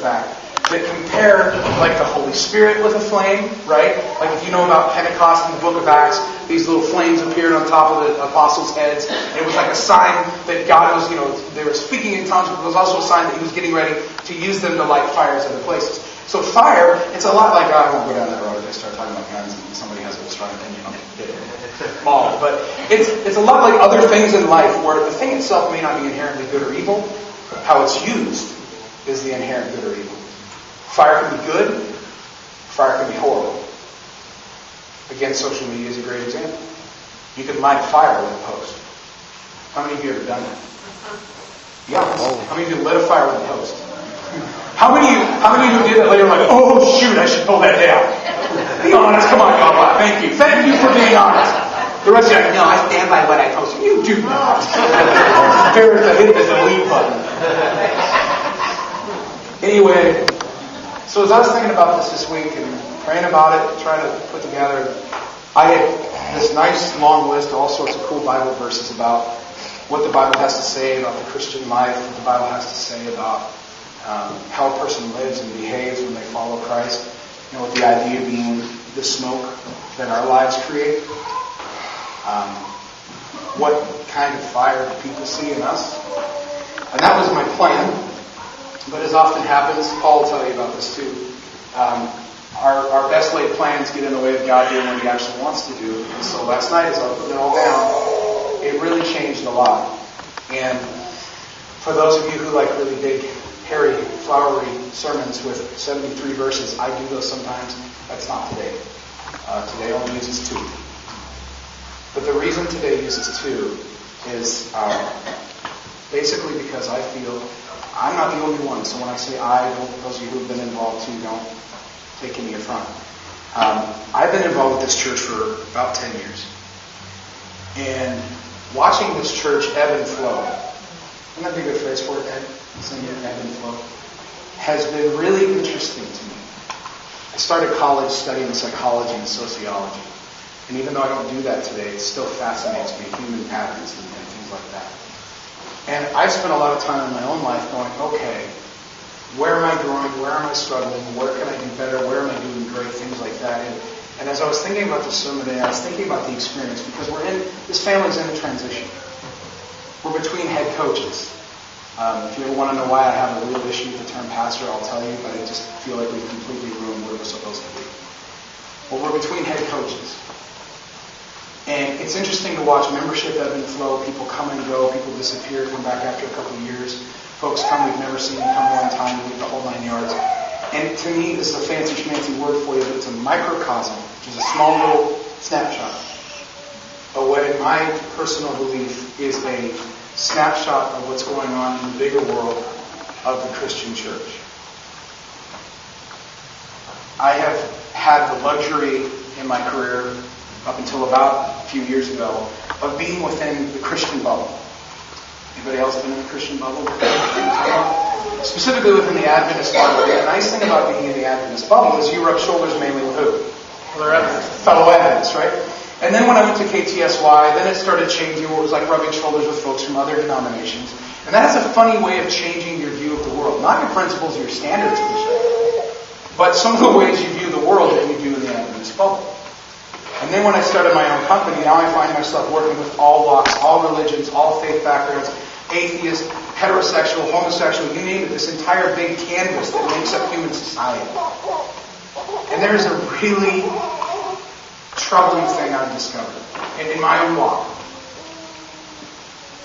fact, that compare like the Holy Spirit with a flame, right? Like if you know about Pentecost in the book of Acts, these little flames appeared on top of the apostles' heads. And it was like a sign that God was, they were speaking in tongues, but it was also a sign that He was getting ready to use them to light fires other places. So fire, it's a lot like, I won't go down that road if I start talking about guns and somebody has a strong opinion on it. Mauled. But it's a lot like other things in life where the thing itself may not be inherently good or evil. How it's used is the inherent good or evil. Fire can be good. Fire can be horrible. Again, social media is a great example. You can light a fire with a post. How many of you have ever done that? Yeah. How many of you lit a fire with a post? How many of you did that later like, oh shoot, I should pull that down? Be honest. Come on, God. Thank you. Thank you for being honest. The rest of you are like, no, I stand by what I posted. You do not. Embarrassed to hit the delete button. Anyway, so as I was thinking about this week and praying about it, trying to put together, I had this nice long list of all sorts of cool Bible verses about what the Bible has to say about the Christian life, what the Bible has to say about how a person lives and behaves when they follow Christ. With the idea being the smoke that our lives create. What kind of fire do people see in us? And that was my plan. But as often happens, Paul will tell you about this too. Our best laid plans get in the way of God doing what He actually wants to do. And so last night, as I was putting it all down, it really changed a lot. And for those of you who like really big, hairy, flowery sermons with 73 verses, I do those sometimes. That's not today. Today only uses 2. But the reason today uses 2 is basically because I feel I'm not the only one. So when I say those of you who have been involved too, don't take any affront. I've been involved with this church for about 10 years. And watching this church ebb and flow, isn't that a good phrase for it, Ed? Saying ebb and flow, has been really interesting to me. I started college studying psychology and sociology. And even though I don't do that today, it still fascinates me, human patterns and things like that. And I've spent a lot of time in my own life going, okay, where am I growing? Where am I struggling? Where can I do better? Where am I doing great? Things like that. And as I was thinking about the sermon today, I was thinking about the experience because this family's in a transition. We're between head coaches. If you ever want to know why I have a real issue with the term pastor, I'll tell you, but I just feel like we've completely ruined what we're supposed to be. Well, we're between head coaches. And it's interesting to watch membership ebb and flow. People come and go. People disappear, come back after a couple of years. Folks come we've never seen, come one time, leave the whole 9 yards. And to me, this is a fancy schmancy word for you, but it's a microcosm, which is a small little snapshot of what, in my personal belief, is a snapshot of what's going on in the bigger world of the Christian church. I have had the luxury in my career, up until about a few years ago, of being within the Christian bubble. Anybody else been in the Christian bubble? Specifically within the Adventist bubble. The nice thing about being in the Adventist bubble is you rub shoulders mainly with who? Fellow Adventists, right? And then when I went to KTSY, then it started changing where it was like rubbing shoulders with folks from other denominations. And that has a funny way of changing your view of the world. Not your principles or your standards, but some of the ways you view the world that you do in the Adventist bubble. And then when I started my own company, now I find myself working with all walks, all religions, all faith backgrounds, atheist, heterosexual, homosexual, you name it, this entire big canvas that makes up human society. And there's a really troubling thing I've discovered in my own walk.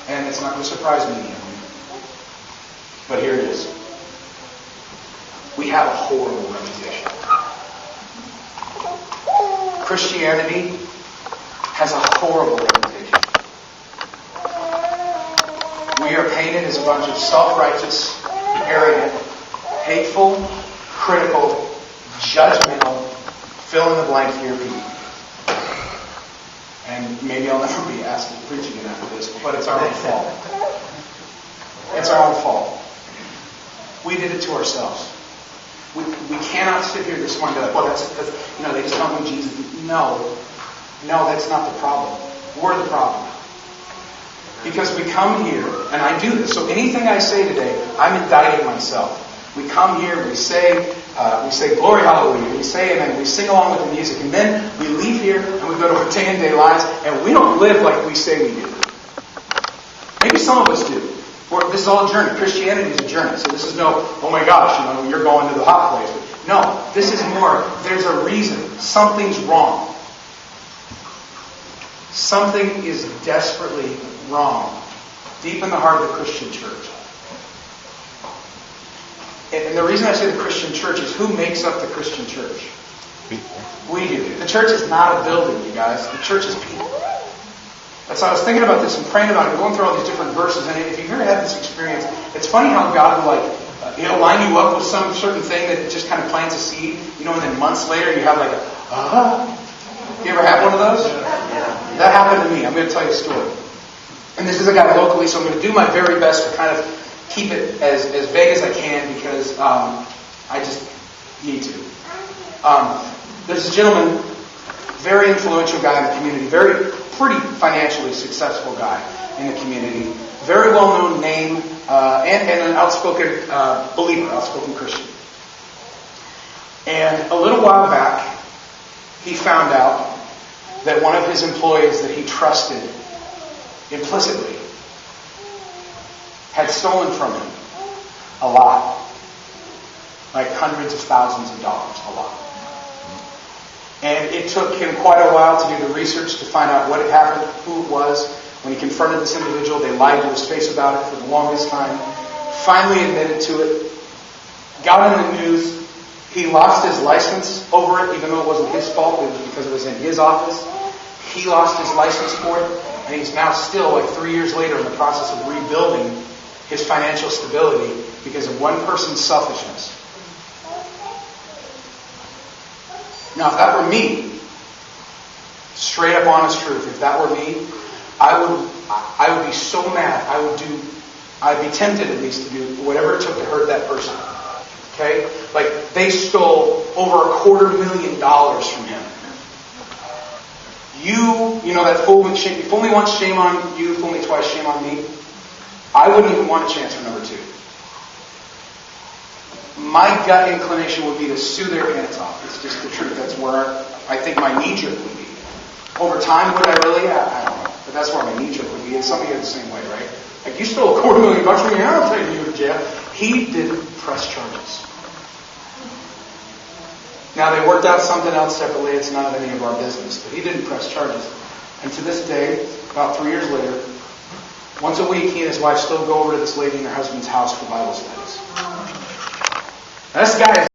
And it's not going to surprise me anymore. But here it is. We have a horrible reputation. Christianity has a horrible reputation. We are painted as a bunch of self-righteous, arrogant, hateful, critical, judgmental, fill-in-the-blank here people. And maybe I'll never be asked to preach again after this, but it's our own fault. It's our own fault. We did it to ourselves. We cannot sit here this morning and be like, well, that's they just don't know Jesus. No, that's not the problem. We're the problem. Because we come here, and I do this, so anything I say today, I'm indicting myself. We come here, we say glory, hallelujah, we say amen, we sing along with the music, and then we leave here and we go to our day-to-day lives, and we don't live like we say we do. Maybe some of us do. This is all a journey. Christianity is a journey. So this is no, oh my gosh, you're going to the hot place. No, this is more, there's a reason. Something's wrong. Something is desperately wrong deep in the heart of the Christian church. And the reason I say the Christian church is who makes up the Christian church? People. We do. The church is not a building, you guys. The church is people. That's why I was thinking about this and praying about it, going through all these different verses. And if you've ever had this experience, it's funny how God will line you up with some certain thing that just kind of plants a seed, and then months later you have You ever had one of those? That happened to me. I'm going to tell you a story. And this is a guy locally, so I'm going to do my very best to kind of keep it as vague as I can because I just need to. There's a gentleman, very influential guy in the community, pretty financially successful guy in the community, very well-known name, and an outspoken believer, outspoken Christian. And a little while back, he found out that one of his employees that he trusted implicitly had stolen from him a lot. Like hundreds of thousands of dollars, a lot. And it took him quite a while to do the research to find out what had happened, who it was. When he confronted this individual, they lied to his face about it for the longest time. Finally admitted to it. Got in the news. He lost his license over it, even though it wasn't his fault. It was because it was in his office. He lost his license for it. And he's now still, 3 years later, in the process of rebuilding his financial stability because of one person's selfishness. Now, if that were me, straight up honest truth, if that were me, I would be so mad. I'd be tempted at least to do whatever it took to hurt that person. Okay? They stole over $250,000 from him. That fool me once, shame on you, fool me twice, shame on me. I wouldn't even want a chance for number 2. My gut inclination would be to sue their pants off. It's just the truth. That's where I think my knee-jerk would be. Over time, would I really? I don't know. But that's where my knee-jerk would be. And some of you are the same way, right? You stole $250,000 from me, I'll take you to jail. He didn't press charges. Now, they worked out something else separately. It's none of any of our business. But he didn't press charges. And to this day, about 3 years later, once a week, he and his wife still go over to this lady and her husband's house for Bible studies. Now, this guy